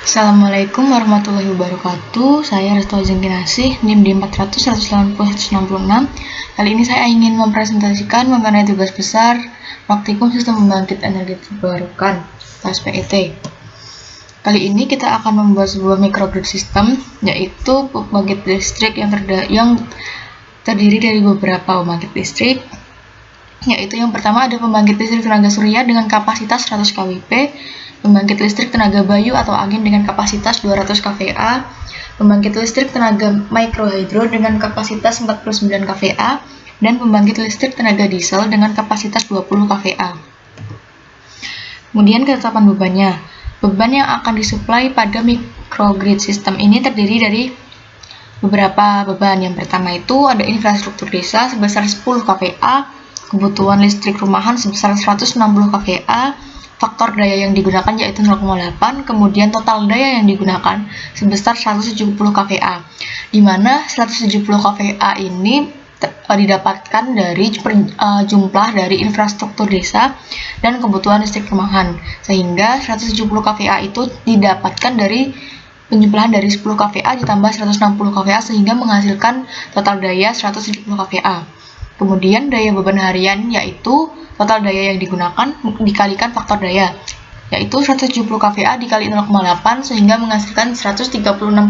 Assalamualaikum warahmatullahi wabarakatuh. Saya Resto Jengkinasih, NIM di 400-180-166. Kali ini saya ingin mempresentasikan mengenai tugas besar praktikum sistem pembangkit energi terbarukan atau SPET. Kali ini kita akan membuat sebuah microgrid system, yaitu pembangkit listrik yang terdiri dari beberapa pembangkit listrik, yaitu yang pertama ada pembangkit listrik tenaga surya dengan kapasitas 100 kWp, pembangkit listrik tenaga bayu atau angin dengan kapasitas 200 kVA, pembangkit listrik tenaga mikrohidro dengan kapasitas 49 kVA, dan pembangkit listrik tenaga diesel dengan kapasitas 20 kVA. Kemudian ketetapan bebannya. Beban yang akan disuplai pada microgrid system ini terdiri dari beberapa beban. Yang pertama itu ada infrastruktur desa sebesar 10 kVA, kebutuhan listrik rumahan sebesar 160 kVA, faktor daya yang digunakan yaitu 0,8, kemudian total daya yang digunakan sebesar 170 kVA, di mana 170 kVA ini didapatkan dari jumlah dari infrastruktur desa dan kebutuhan listrik rumahan, sehingga 170 kVA itu didapatkan dari penjumlahan dari 10 kVA ditambah 160 kVA sehingga menghasilkan total daya 170 kVA. Kemudian daya beban harian yaitu total daya yang digunakan dikalikan faktor daya, yaitu 170 kVA dikali 0,8 sehingga menghasilkan 136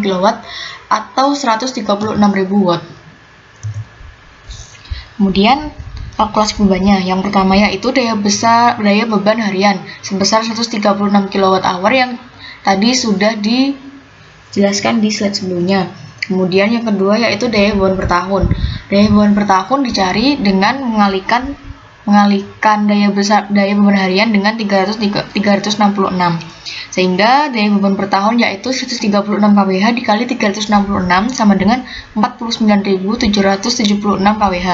kW atau 136.000 watt. Kemudian kalkulasi bebannya, yang pertama yaitu daya beban harian sebesar 136 kWh yang tadi sudah dijelaskan di slide sebelumnya. Kemudian yang kedua yaitu daya beban per tahun. Daya beban per tahun dicari dengan mengalihkan daya beban harian dengan 366, sehingga daya beban per tahun yaitu 136 kWh dikali 366 sama dengan 49.776 kWh.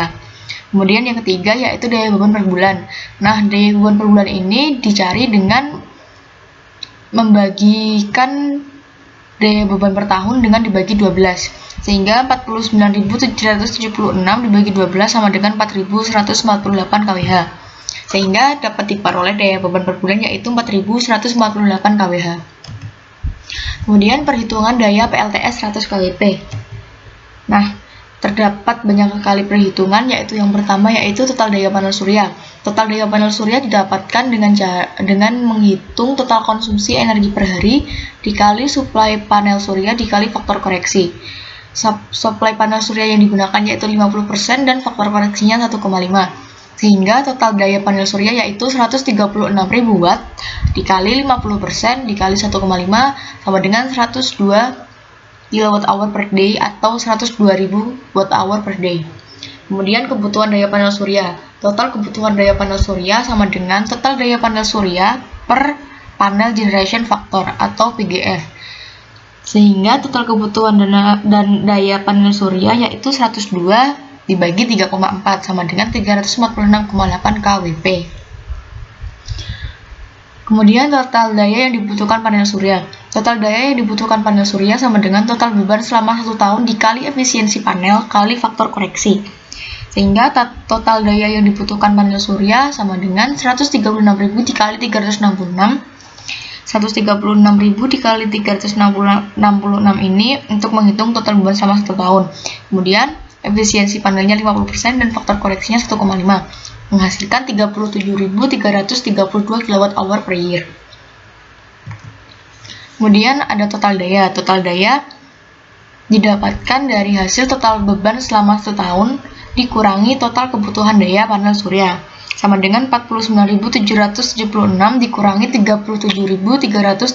Kemudian yang ketiga yaitu daya beban per bulan. Nah, daya beban per bulan ini dicari dengan membagikan daya beban per tahun dengan dibagi 12, sehingga 49.776 dibagi 12 sama dengan 4.148 kWh, sehingga dapat diperoleh daya beban per bulan yaitu 4.148 kWh. Kemudian perhitungan daya PLTS 100 kWp. Nah, terdapat banyak sekali perhitungan, yaitu yang pertama yaitu total daya panel surya. Total daya panel surya didapatkan dengan menghitung total konsumsi energi per hari dikali suplai panel surya dikali faktor koreksi. Suplai panel surya yang digunakan yaitu 50% dan faktor koreksinya 1,5, sehingga total daya panel surya yaitu 136.000 watt dikali 50% dikali 1,5 sama dengan 102 kWh per day atau 102.000 Wh per day. Kemudian kebutuhan daya panel surya. Total kebutuhan daya panel surya sama dengan total daya panel surya per panel generation factor atau PGF. Sehingga total kebutuhan dan daya panel surya yaitu 102 dibagi 3,4 sama dengan 346,8 kWp. Kemudian total daya yang dibutuhkan panel surya. Total daya yang dibutuhkan panel surya sama dengan total beban selama 1 tahun dikali efisiensi panel kali faktor koreksi. Sehingga total daya yang dibutuhkan panel surya sama dengan 136.000 dikali 366. 136.000 dikali 366 ini untuk menghitung total beban selama 1 tahun. Kemudian efisiensi panelnya 50% dan faktor koreksinya 1,5. Menghasilkan 37.332 kWh per year. Kemudian ada total daya. Total daya didapatkan dari hasil total beban selama 1 tahun dikurangi total kebutuhan daya panel surya, sama dengan 49.776 dikurangi 37.332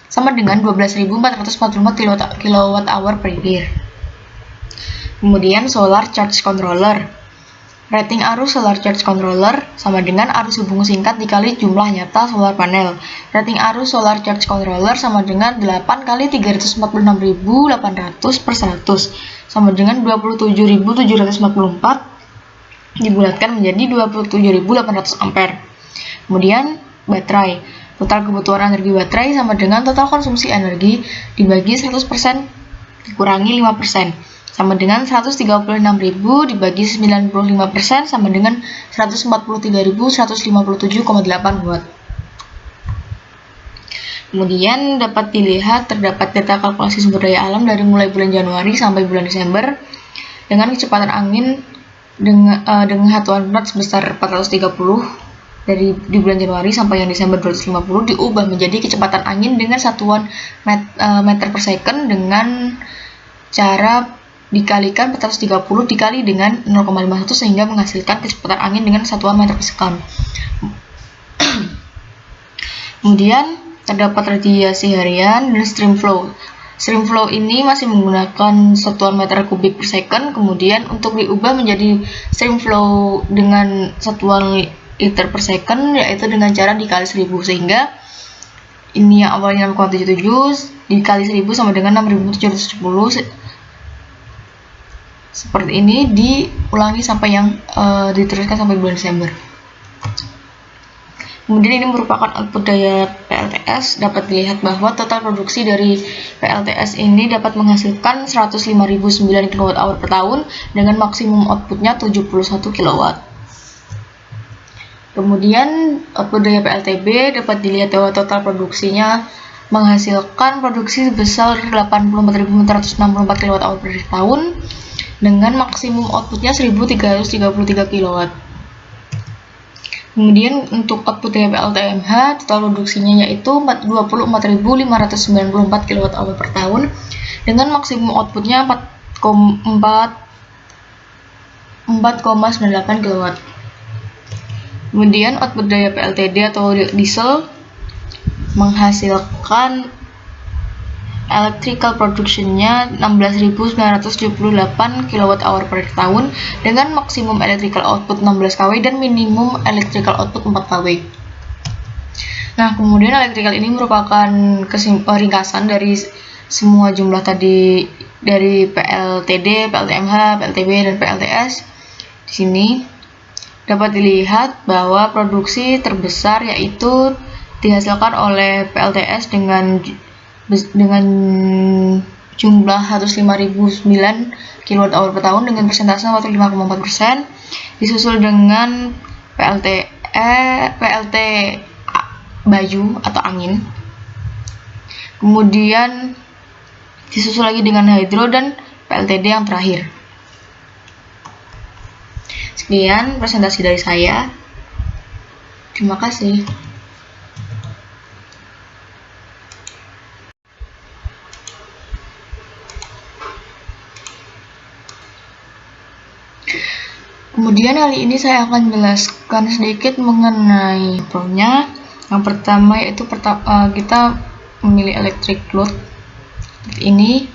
sama dengan 12.444 kWh per year. Kemudian solar charge controller. Rating arus solar charge controller sama dengan arus hubung singkat dikali jumlah nyata solar panel. Rating arus solar charge controller sama dengan 8 kali 346.800 per 100 sama dengan 27.744 dibulatkan menjadi 27.800 ampere. Kemudian baterai. Total kebutuhan energi baterai sama dengan total konsumsi energi dibagi 100% dikurangi 5%. Sama dengan 136.000 dibagi 95% sama dengan 143.157,8 watt. Kemudian dapat dilihat terdapat data kalkulasi sumber daya alam dari mulai bulan Januari sampai bulan Desember dengan kecepatan angin dengan satuan knot sebesar 430 di bulan Januari sampai yang Desember 250 diubah menjadi kecepatan angin dengan satuan meter per second dengan cara dikalikan 430 dikali dengan 0,51 sehingga menghasilkan kecepatan angin dengan satuan meter per second. Kemudian terdapat radiasi harian dan stream flow. Stream flow ini masih menggunakan satuan meter kubik per second, kemudian untuk diubah menjadi stream flow dengan satuan liter per second, yaitu dengan cara dikali 1000, sehingga ini yang awalnya 6,77 dikali 1000 sama dengan 6770. Seperti ini diulangi sampai yang diteruskan sampai bulan Desember. Kemudian ini merupakan output daya PLTS. Dapat dilihat bahwa total produksi dari PLTS ini dapat menghasilkan 105.009 kWh per tahun dengan maksimum outputnya 71 kW. Kemudian output daya PLTB dapat dilihat bahwa total produksinya menghasilkan produksi sebesar 84.464 kWh per tahun dengan maksimum outputnya 1.333 kW. Kemudian untuk output daya PLTMH total produksinya yaitu 24.594 kWh per tahun dengan maksimum outputnya 4,98 kW. Kemudian output daya PLTD atau diesel menghasilkan electrical productionnya 16.978 kWh per tahun dengan maksimum electrical output 16 kW dan minimum electrical output 4 kW. Nah, kemudian electrical ini merupakan ringkasan dari semua jumlah tadi dari PLTD, PLTMH, PLTB, dan PLTS. Di sini dapat dilihat bahwa produksi terbesar yaitu dihasilkan oleh PLTS dengan jumlah 105.009 kWh per tahun dengan persentase 45,4%, disusul dengan PLT Bayu atau angin, kemudian disusul lagi dengan hydro dan PLTD yang terakhir. Sekian presentasi dari saya. Terima kasih. Kemudian kali ini saya akan menjelaskan sedikit mengenai flow-nya. Yang pertama yaitu kita memilih electric load. Ini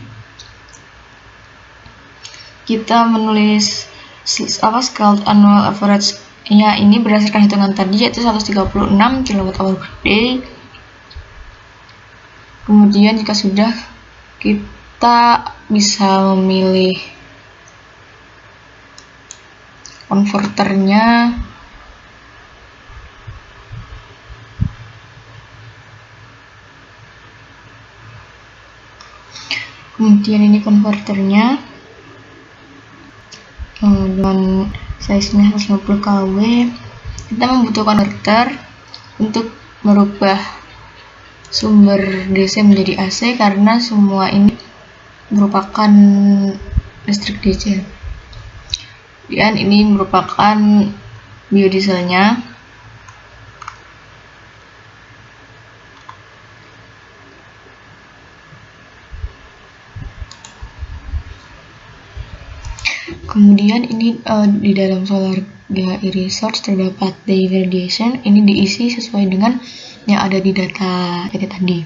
kita menulis scaled annual average-nya ini berdasarkan hitungan tadi yaitu 136 kWh per day. Kemudian jika sudah, kita bisa memilih konverternya. Kemudian ini konverternya dengan size-nya 150 kW. Kita membutuhkan konverter untuk merubah sumber DC menjadi AC karena semua ini merupakan listrik DC. Dan ini merupakan biodieselnya. Kemudian ini di dalam solar GHI resource terdapat day radiation. Ini diisi sesuai dengan yang ada di data tadi.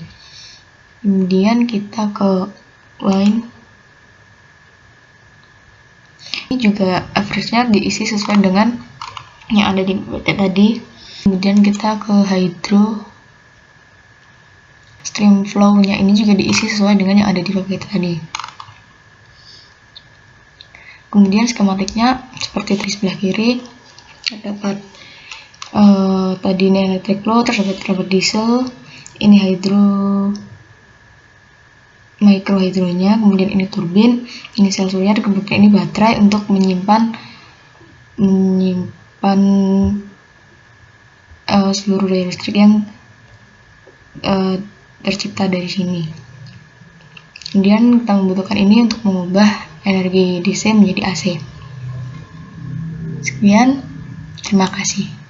Kemudian kita ke line. Ini juga average-nya diisi sesuai dengan yang ada di BT tadi. Kemudian kita ke hydro. Stream flow-nya ini juga diisi sesuai dengan yang ada di BT tadi. Kemudian skematiknya seperti di sebelah kiri terdapat tadi ini electric load, terdapat diesel, ini hydro, microhydronya, kemudian ini turbin, ini sel surya, dan kemudian ini baterai untuk menyimpan seluruh daya listrik yang tercipta dari sini. Kemudian kita membutuhkan ini untuk mengubah energi DC menjadi AC. Sekian, terima kasih.